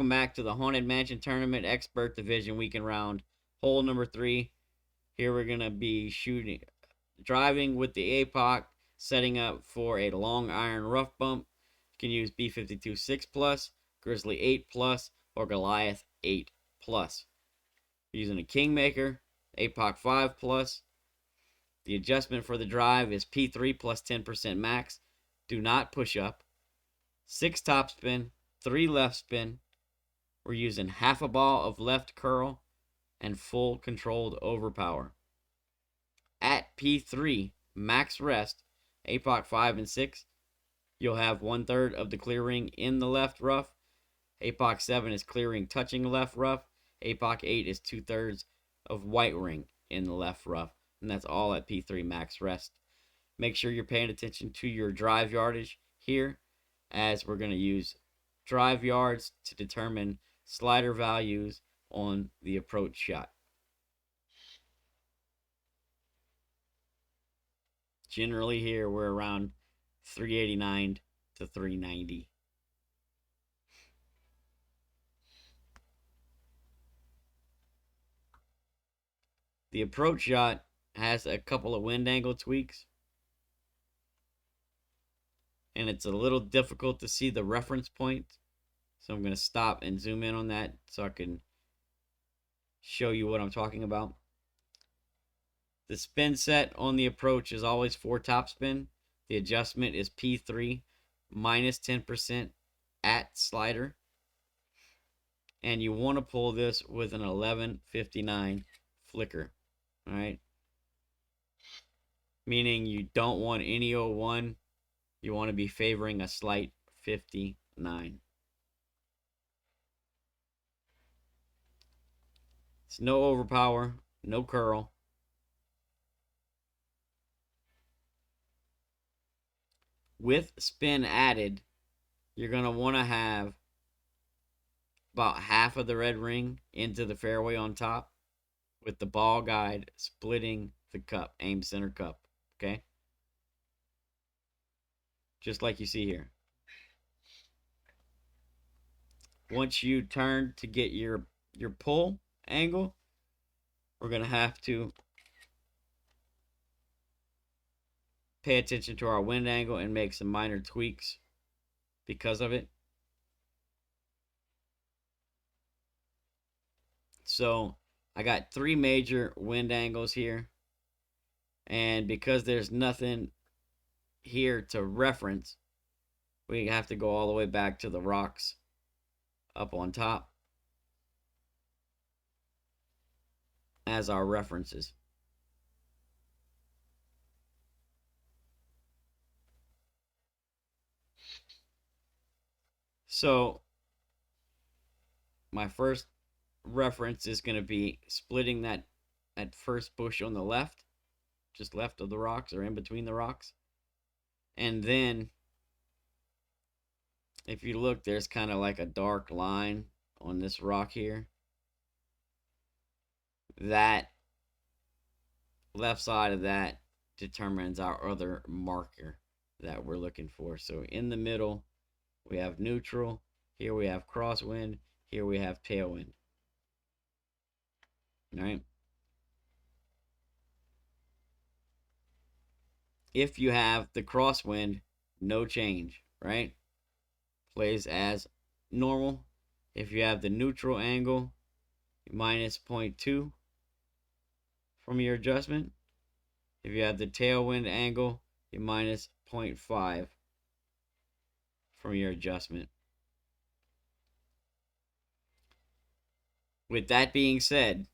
Welcome back to the Haunted Mansion Tournament Expert Division Weekend Round. Hole number 3. Here we're going to be driving with the APOC, setting up for a long iron rough bump. You can use B52 6 plus, Grizzly 8 plus, or Goliath 8 plus. Using a Kingmaker, APOC 5 plus. The adjustment for the drive is P3 plus 10% max. Do not push up. 6 top spin, 3 left spin. We're using half a ball of left curl and full controlled overpower. At P3, max rest, APOC 5 and 6, you'll have 1/3 of the clear ring in the left rough. APOC 7 is clearing touching left rough. APOC 8 is 2/3 of white ring in the left rough. And that's all at P3 max rest. Make sure you're paying attention to your drive yardage here, as we're going to use drive yards to determine slider values on the approach shot. Generally here we're around 389 to 390. The approach shot has a couple of wind angle tweaks, and it's a little difficult to see the reference point. So I'm going to stop and zoom in on that so I can show you what I'm talking about. The spin set on the approach is always 4 topspin. The adjustment is P3 minus 10% at slider. And you want to pull this with an 1159 flicker. All right. Meaning you don't want any 01. You want to be favoring a slight 59. It's no overpower, no curl. With spin added, you're going to want to have about half of the red ring into the fairway on top, with the ball guide splitting the cup, aim center cup, okay? Just like you see here. Once you turn to get your pull angle, we're going to have to pay attention to our wind angle and make some minor tweaks because of it. So I got 3 major wind angles here, and because there's nothing here to reference, we have to go all the way back to the rocks up on top as our references. So my first reference is going to be splitting that first bush on the left, just left of the rocks or in between the rocks. And then if you look, there's kind of like a dark line on this rock here. That left side of that determines our other marker that we're looking for. So in the middle, we have neutral. Here we have crosswind. Here we have tailwind. All right. If you have the crosswind, no change, right? Plays as normal. If you have the neutral angle, minus 0.2 from your adjustment. If you have the tailwind angle, you minus 0.5 from your adjustment. With that being said,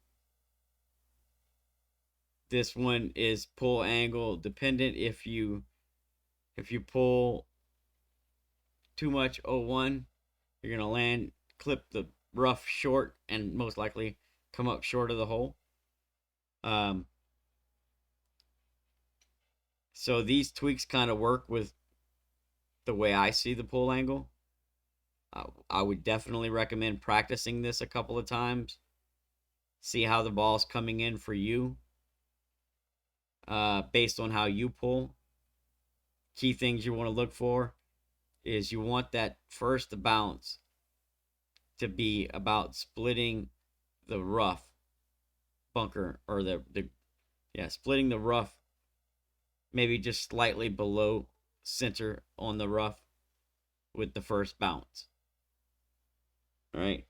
this one is pull angle dependent. If you pull too much 01, you're going to clip the rough short and most likely come up short of the hole. So these tweaks kind of work with the way I see the pull angle. I would definitely recommend practicing this a couple of times. See how the ball's coming in for you, based on how you pull. Key things you want to look for is you want that first bounce to be about splitting the rough bunker, or splitting the rough maybe just slightly below center on the rough with the first bounce. All right.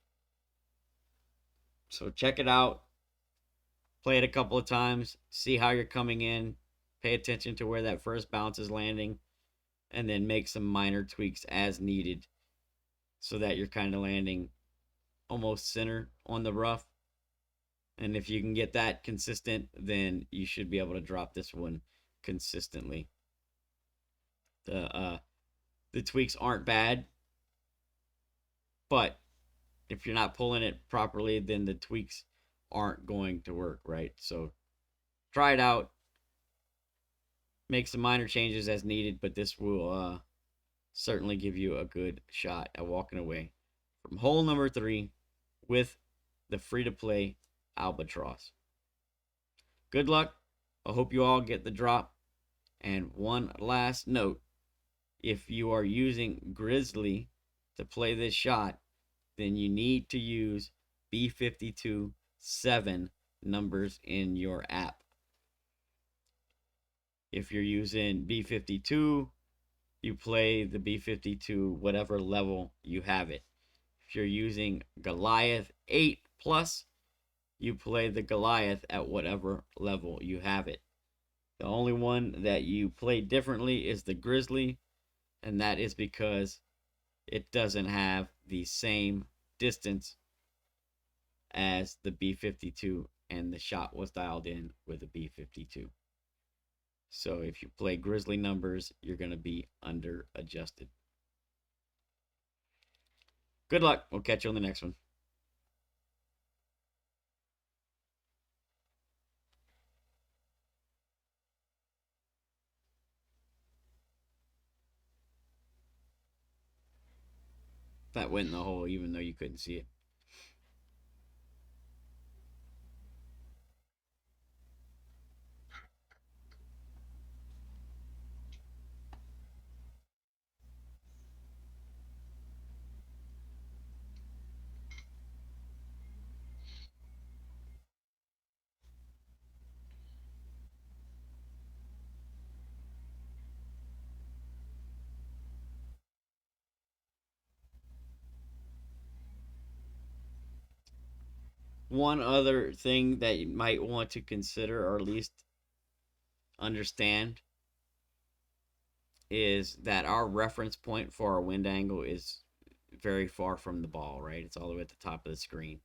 So check it out. Play it a couple of times. See how you're coming in. Pay attention to where that first bounce is landing. And then make some minor tweaks as needed so that you're kind of landing almost center on the rough. And if you can get that consistent, then you should be able to drop this one consistently. The tweaks aren't bad, but if you're not pulling it properly, then the tweaks aren't going to work, right? So try it out. Make some minor changes as needed, but this will certainly give you a good shot at walking away from hole number 3 with the free-to-play Albatross. Good luck. I hope you all get the drop. And one last note, if you are using Grizzly to play this shot, then you need to use B52 7 numbers in your app. If you're using B52, you play the B52 whatever level you have it. If you're using Goliath 8 plus, you play the Goliath at whatever level you have it. The only one that you play differently is the Grizzly, and that is because it doesn't have the same distance as the B52, and the shot was dialed in with a B52. So if you play Grizzly numbers, you're going to be under adjusted. Good luck. We'll catch you on the next one. That went in the hole even though you couldn't see it. One other thing that you might want to consider, or at least understand, is that our reference point for our wind angle is very far from the ball, right? It's all the way at the top of the screen.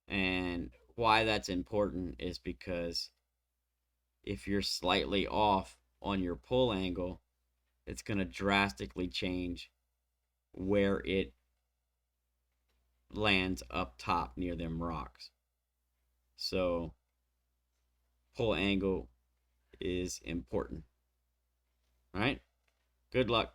And why that's important is because if you're slightly off on your pull angle, it's going to drastically change where it lands up top near them rocks. So pull angle is important. All right? Good luck.